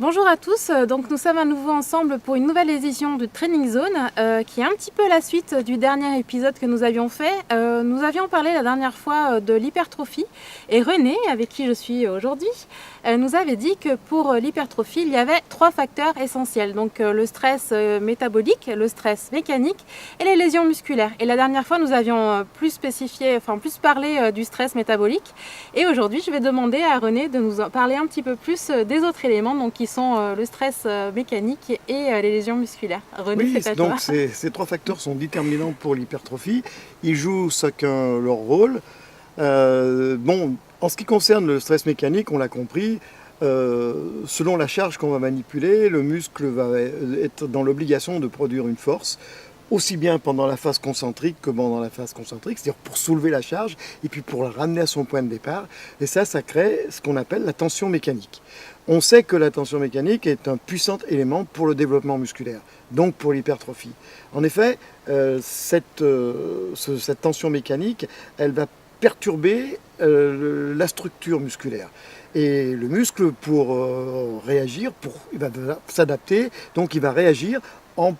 Bonjour à tous, donc nous sommes à nouveau ensemble pour une nouvelle édition de Training Zone qui est un petit peu la suite du dernier épisode que nous avions fait. Nous avions parlé la dernière fois de l'hypertrophie et René, avec qui je suis aujourd'hui, nous avait dit que pour l'hypertrophie il y avait 3 facteurs essentiels, donc le stress métabolique, le stress mécanique et les lésions musculaires. Et la dernière fois nous avions plus parlé du stress métabolique et aujourd'hui je vais demander à René de nous en parler un petit peu plus des autres éléments, donc qui sont le stress mécanique et les lésions musculaires. René, oui, c'est à donc toi. ces 3 facteurs sont déterminants pour l'hypertrophie. Ils jouent chacun leur rôle. En ce qui concerne le stress mécanique, on l'a compris, selon la charge qu'on va manipuler, le muscle va être dans l'obligation de produire une force, aussi bien pendant la phase concentrique que pendant la phase concentrique, c'est-à-dire pour soulever la charge et puis pour la ramener à son point de départ. Et ça crée ce qu'on appelle la tension mécanique. On sait que la tension mécanique est un puissant élément pour le développement musculaire, donc pour l'hypertrophie. En effet, cette tension mécanique, elle va perturber la structure musculaire. Et le muscle, pour réagir, il va s'adapter, donc il va réagir en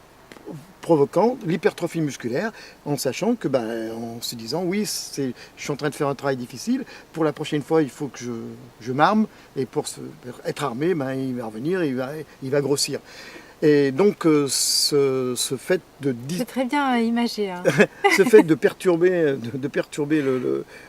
provoquant l'hypertrophie musculaire, en sachant que, en se disant, oui, je suis en train de faire un travail difficile, pour la prochaine fois, il faut que je m'arme, et pour être armé, il va revenir, il va grossir. Et donc, ce fait de... C'est très bien imagé. Hein. Ce fait de perturber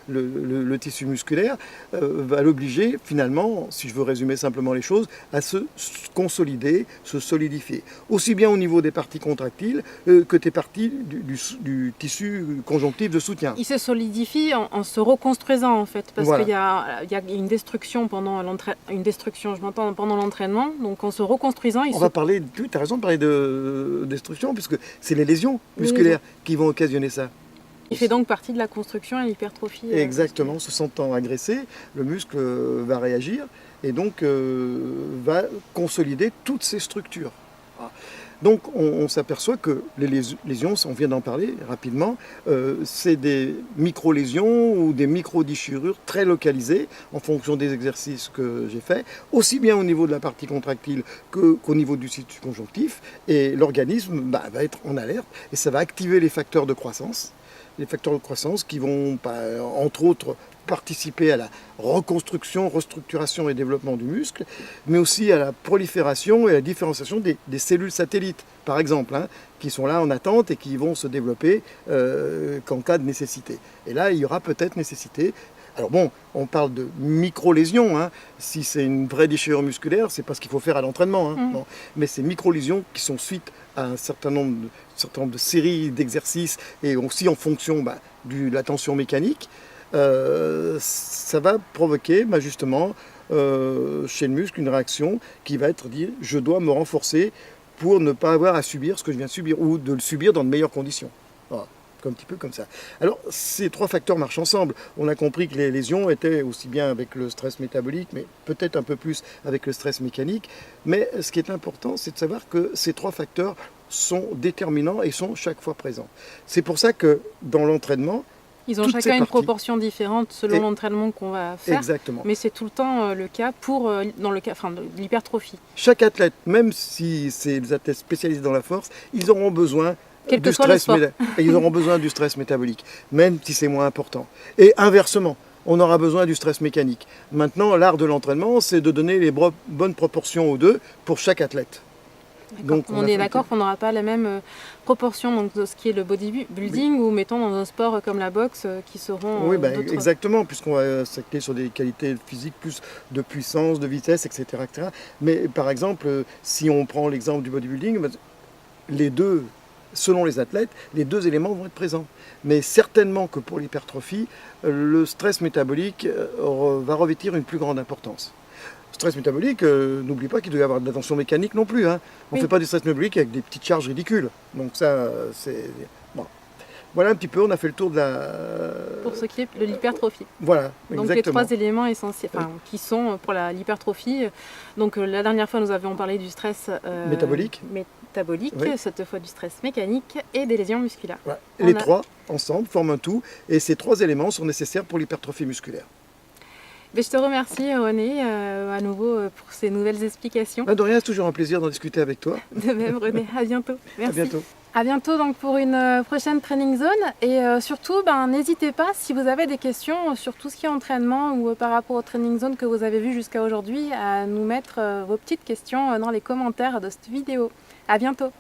le tissu musculaire va l'obliger, finalement, si je veux résumer simplement les choses, à se consolider, se solidifier. Aussi bien au niveau des parties contractiles que des parties du tissu conjonctif de soutien. Il se solidifie en se reconstruisant, en fait, parce qu'il y a une destruction pendant l'entraînement. Donc, en se reconstruisant, tu as raison de parler de destruction, puisque c'est les lésions musculaires qui vont occasionner ça. Il fait donc partie de la construction et l'hypertrophie. Exactement, se sentant agressé, le muscle va réagir et donc va consolider toutes ces structures. Donc on s'aperçoit que les lésions, on vient d'en parler rapidement, c'est des micro-lésions ou des micro-déchirures très localisées en fonction des exercices que j'ai faits, aussi bien au niveau de la partie contractile qu'au niveau du tissu conjonctif. Et l'organisme va être en alerte et ça va activer les facteurs de croissance. Les facteurs de croissance qui vont, entre autres, participer à la reconstruction, restructuration et développement du muscle, mais aussi à la prolifération et à la différenciation des cellules satellites, par exemple, qui sont là en attente et qui vont se développer qu'en cas de nécessité. Et là, il y aura peut-être nécessité. Alors bon, on parle de micro-lésions. Si c'est une vraie déchirure musculaire, c'est pas ce qu'il faut faire à l'entraînement. Mais ces micro-lésions qui sont suite à un certain nombre de séries d'exercices et aussi en fonction de la tension mécanique, ça va provoquer justement chez le muscle une réaction qui va être dire je dois me renforcer pour ne pas avoir à subir ce que je viens de subir ou de le subir dans de meilleures conditions. Voilà. Un petit peu comme ça. Alors, ces 3 facteurs marchent ensemble. On a compris que les lésions étaient aussi bien avec le stress métabolique, mais peut-être un peu plus avec le stress mécanique. Mais ce qui est important, c'est de savoir que ces 3 facteurs sont déterminants et sont chaque fois présents. C'est pour ça que dans l'entraînement, ils ont chacun une proportion différente selon l'entraînement qu'on va faire. Exactement. Mais c'est tout le temps le cas dans le cas de l'hypertrophie. Chaque athlète, même si c'est des athlètes spécialisés dans la force, ils auront besoin ils auront besoin du stress métabolique, même si c'est moins important. Et inversement, on aura besoin du stress mécanique. Maintenant, l'art de l'entraînement, c'est de donner les bonnes proportions aux deux pour chaque athlète. Donc, on est d'accord qu'on n'aura pas la même proportion de ce qui est le bodybuilding ou mettons dans un sport comme la boxe qui seront... Oui, exactement, puisqu'on va s'acter sur des qualités physiques plus de puissance, de vitesse, etc. etc. Mais par exemple, si on prend l'exemple du bodybuilding, les deux... Selon les athlètes, les 2 éléments vont être présents. Mais certainement que pour l'hypertrophie, le stress métabolique va revêtir une plus grande importance. Le stress métabolique, n'oublie pas qu'il doit y avoir de la tension mécanique non plus. On ne fait pas du stress métabolique avec des petites charges ridicules. Donc ça, c'est... Bon. Voilà un petit peu, on a fait le tour de la... Pour ce qui est de l'hypertrophie. Voilà, donc exactement. Les 3 éléments essentiels, qui sont pour l'hypertrophie. Donc la dernière fois, nous avions parlé du stress métabolique, cette fois du stress mécanique et des lésions musculaires. Voilà. Les 3 ensemble forment un tout et ces 3 éléments sont nécessaires pour l'hypertrophie musculaire. Mais je te remercie René à nouveau pour ces nouvelles explications. De rien, c'est toujours un plaisir d'en discuter avec toi. De même René, à bientôt. Merci. À bientôt. À bientôt donc pour une prochaine training zone et surtout n'hésitez pas si vous avez des questions sur tout ce qui est entraînement ou par rapport aux training zones que vous avez vues jusqu'à aujourd'hui à nous mettre vos petites questions dans les commentaires de cette vidéo. À bientôt.